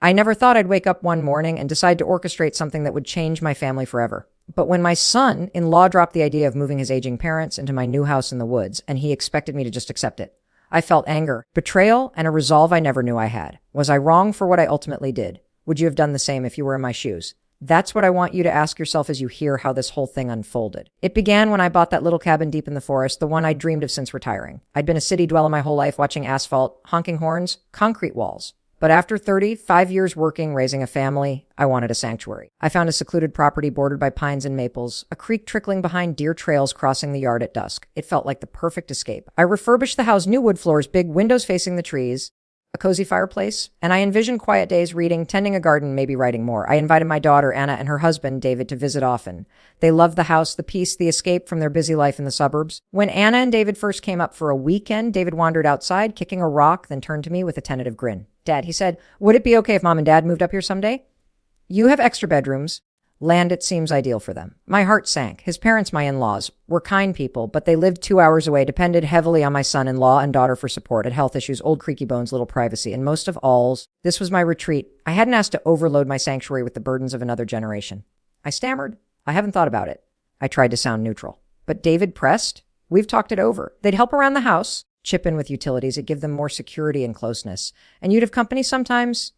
I never thought I'd wake up one morning and decide to orchestrate something that would change my family forever. But when my son-in-law dropped the idea of moving his aging parents into my new house in the woods, and he expected me to just accept it, I felt anger, betrayal, and a resolve I never knew I had. Was I wrong for what I ultimately did? Would you have done the same if you were in my shoes? That's what I want you to ask yourself as you hear how this whole thing unfolded. It began when I bought that little cabin deep in the forest, the one I'd dreamed of since retiring. I'd been a city dweller my whole life, watching asphalt, honking horns, concrete walls. But after 35 years working, raising a family, I wanted a sanctuary. I found a secluded property bordered by pines and maples, a creek trickling behind deer trails crossing the yard at dusk. It felt like the perfect escape. I refurbished the house, new wood floors, big windows facing the trees, a cozy fireplace, and I envisioned quiet days reading, tending a garden, maybe writing more. I invited my daughter, Anna, and her husband, David, to visit often. They loved the house, the peace, the escape from their busy life in the suburbs. When Anna and David first came up for a weekend, David wandered outside, kicking a rock, then turned to me with a tentative grin. Dad, he said, would it be okay if Mom and Dad moved up here someday? You have extra bedrooms. Land, it seems ideal for them. My heart sank. His parents, my in-laws, were kind people, but they lived 2 hours away, depended heavily on my son-in-law and daughter for support, had health issues, old creaky bones, little privacy, and most of all, this was my retreat. I hadn't asked to overload my sanctuary with the burdens of another generation. I stammered. I haven't thought about it. I tried to sound neutral. But David pressed. We've talked it over. They'd help around the house, chip in with utilities. It'd give them more security and closeness. And you'd have company sometimes.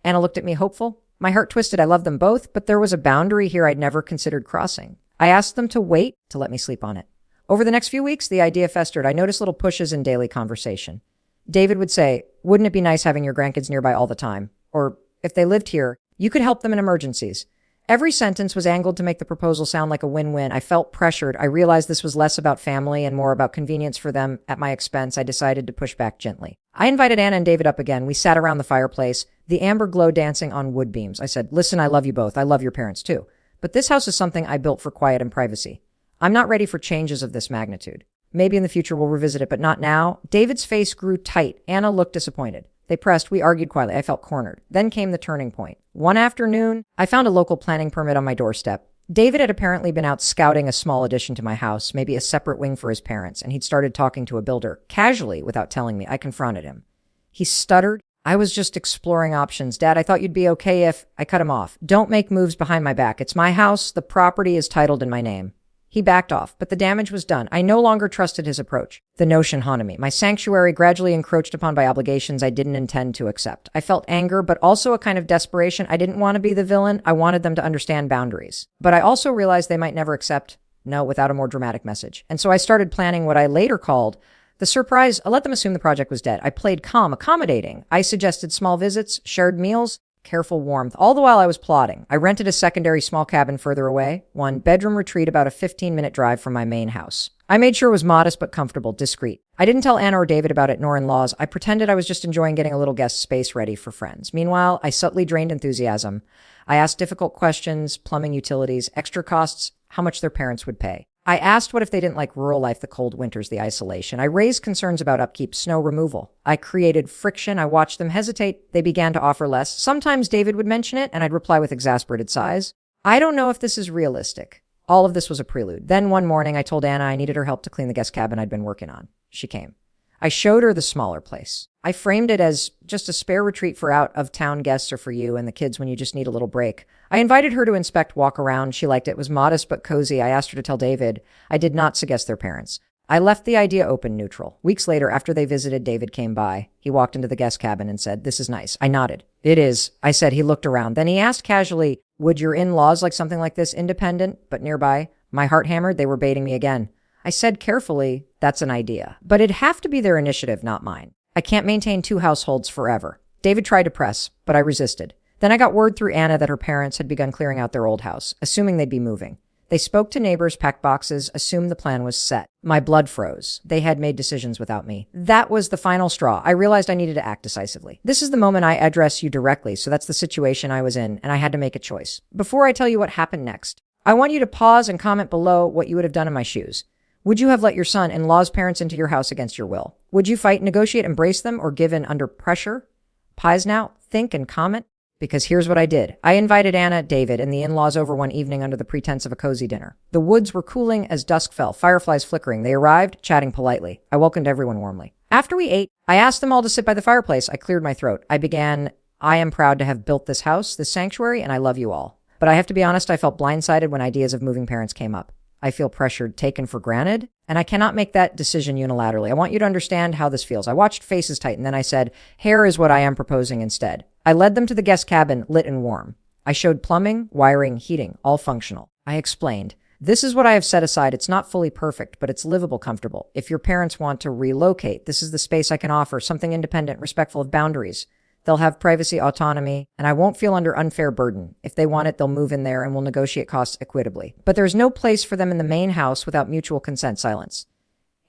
Anna looked at me hopeful. My heart twisted. I loved them both, but there was a boundary here I'd never considered crossing. I asked them to wait to let me sleep on it. Over the next few weeks, the idea festered. I noticed little pushes in daily conversation. David would say, wouldn't it be nice having your grandkids nearby all the time? Or, if they lived here, you could help them in emergencies. Every sentence was angled to make the proposal sound like a win-win. I felt pressured. I realized this was less about family and more about convenience for them at my expense. I decided to push back gently. I invited Anna and David up again. We sat around the fireplace, the amber glow dancing on wood beams. I said, listen, I love you both. I love your parents too. But this house is something I built for quiet and privacy. I'm not ready for changes of this magnitude. Maybe in the future we'll revisit it, but not now. David's face grew tight. Anna looked disappointed. They pressed. We argued quietly. I felt cornered. Then came the turning point. One afternoon, I found a local planning permit on my doorstep. David had apparently been out scouting a small addition to my house, maybe a separate wing for his parents, and he'd started talking to a builder. Casually, without telling me, I confronted him. He stuttered. I was just exploring options. Dad, I thought you'd be okay if... I cut him off. Don't make moves behind my back. It's my house. The property is titled in my name. He backed off, but the damage was done. I no longer trusted his approach. The notion haunted me. My sanctuary gradually encroached upon by obligations I didn't intend to accept. I felt anger, but also a kind of desperation. I didn't want to be the villain. I wanted them to understand boundaries. But I also realized they might never accept no without a more dramatic message. And so I started planning what I later called the surprise. I let them assume the project was dead. I played calm, accommodating. I suggested small visits, shared meals, careful warmth. All the while I was plotting, I rented a secondary small cabin further away, one bedroom retreat about a 15-minute drive from my main house. I made sure it was modest but comfortable, discreet. I didn't tell Anna or David about it, nor in-laws. I pretended I was just enjoying getting a little guest space ready for friends. Meanwhile, I subtly drained enthusiasm. I asked difficult questions, plumbing, utilities, extra costs, how much their parents would pay. I asked what if they didn't like rural life, the cold winters, the isolation. I raised concerns about upkeep, snow removal. I created friction. I watched them hesitate. They began to offer less. Sometimes David would mention it, and I'd reply with exasperated sighs. I don't know if this is realistic. All of this was a prelude. Then one morning, I told Anna I needed her help to clean the guest cabin I'd been working on. She came. I showed her the smaller place. I framed it as just a spare retreat for out-of-town guests or for you and the kids when you just need a little break. I invited her to inspect, walk around. She liked it. It was modest but cozy. I asked her to tell David. I did not suggest their parents. I left the idea open, neutral. Weeks later, after they visited, David came by. He walked into the guest cabin and said, "This is nice." I nodded. "It is," I said. He looked around. Then he asked casually, "Would your in-laws like something like this, independent, but nearby?" My heart hammered. They were baiting me again. I said carefully, "That's an idea. But it'd have to be their initiative, not mine. I can't maintain 2 households forever." David tried to press, but I resisted. Then I got word through Anna that her parents had begun clearing out their old house, assuming they'd be moving. They spoke to neighbors, packed boxes, assumed the plan was set. My blood froze. They had made decisions without me. That was the final straw. I realized I needed to act decisively. This is the moment I address you directly, so that's the situation I was in, and I had to make a choice. Before I tell you what happened next, I want you to pause and comment below what you would have done in my shoes. Would you have let your son-in-law's parents into your house against your will? Would you fight, negotiate, embrace them, or give in under pressure? Pause now, think, and comment. Because here's what I did. I invited Anna, David, and the in-laws over one evening under the pretense of a cozy dinner. The woods were cooling as dusk fell, fireflies flickering. They arrived, chatting politely. I welcomed everyone warmly. After we ate, I asked them all to sit by the fireplace. I cleared my throat. I began, I am proud to have built this house, this sanctuary, and I love you all. But I have to be honest, I felt blindsided when ideas of moving parents came up. I feel pressured, taken for granted, and I cannot make that decision unilaterally. I want you to understand how this feels. I watched faces tighten, then I said, here is what I am proposing instead. I led them to the guest cabin, lit and warm. I showed plumbing, wiring, heating, all functional. I explained, this is what I have set aside. It's not fully perfect, but it's livable, comfortable. If your parents want to relocate, this is the space I can offer, something independent, respectful of boundaries. They'll have privacy, autonomy, and I won't feel under unfair burden. If they want it, they'll move in there and we'll negotiate costs equitably. But there's no place for them in the main house without mutual consent. Silence.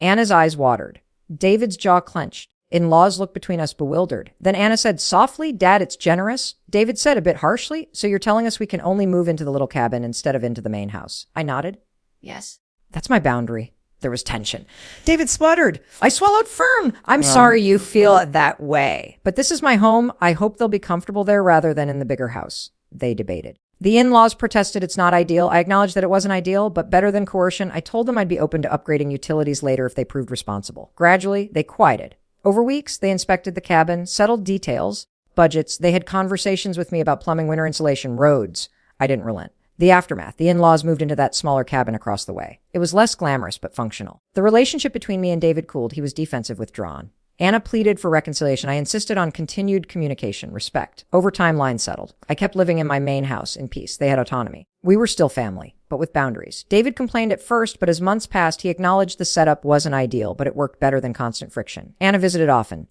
Anna's eyes watered. David's jaw clenched. In-laws looked between us bewildered. Then Anna said softly, Dad, it's generous. David said a bit harshly, so you're telling us we can only move into the little cabin instead of into the main house? I nodded. Yes. That's my boundary. There was tension. David spluttered. I swallowed firm. I'm sorry you feel that way. But this is my home. I hope they'll be comfortable there rather than in the bigger house. They debated. The in-laws protested it's not ideal. I acknowledged that it wasn't ideal, but better than coercion. I told them I'd be open to upgrading utilities later if they proved responsible. Gradually, they quieted. Over weeks, they inspected the cabin, settled details, budgets. They had conversations with me about plumbing, winter insulation, roads. I didn't relent. The aftermath. The in-laws moved into that smaller cabin across the way. It was less glamorous, but functional. The relationship between me and David cooled. He was defensive, withdrawn. Anna pleaded for reconciliation. I insisted on continued communication, respect. Over time, lines settled. I kept living in my main house in peace. They had autonomy. We were still family, but with boundaries. David complained at first, but as months passed, he acknowledged the setup wasn't ideal, but it worked better than constant friction. Anna visited often.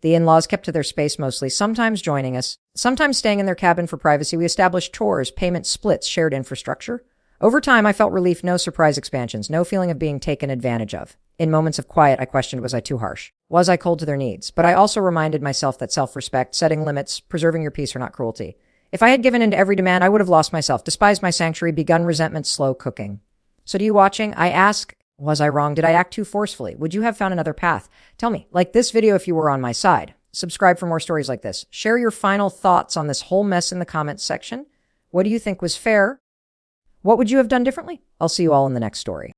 The in-laws kept to their space mostly, sometimes joining us, sometimes staying in their cabin for privacy. We established chores, payment splits, shared infrastructure. Over time, I felt relief, no surprise expansions, no feeling of being taken advantage of. In moments of quiet, I questioned, was I too harsh? Was I cold to their needs? But I also reminded myself that self-respect, setting limits, preserving your peace are not cruelty. If I had given in to every demand, I would have lost myself, despised my sanctuary, begun resentment, slow cooking. So to you watching, I ask, was I wrong? Did I act too forcefully? Would you have found another path? Tell me, like this video if you were on my side. Subscribe for more stories like this. Share your final thoughts on this whole mess in the comments section. What do you think was fair? What would you have done differently? I'll see you all in the next story.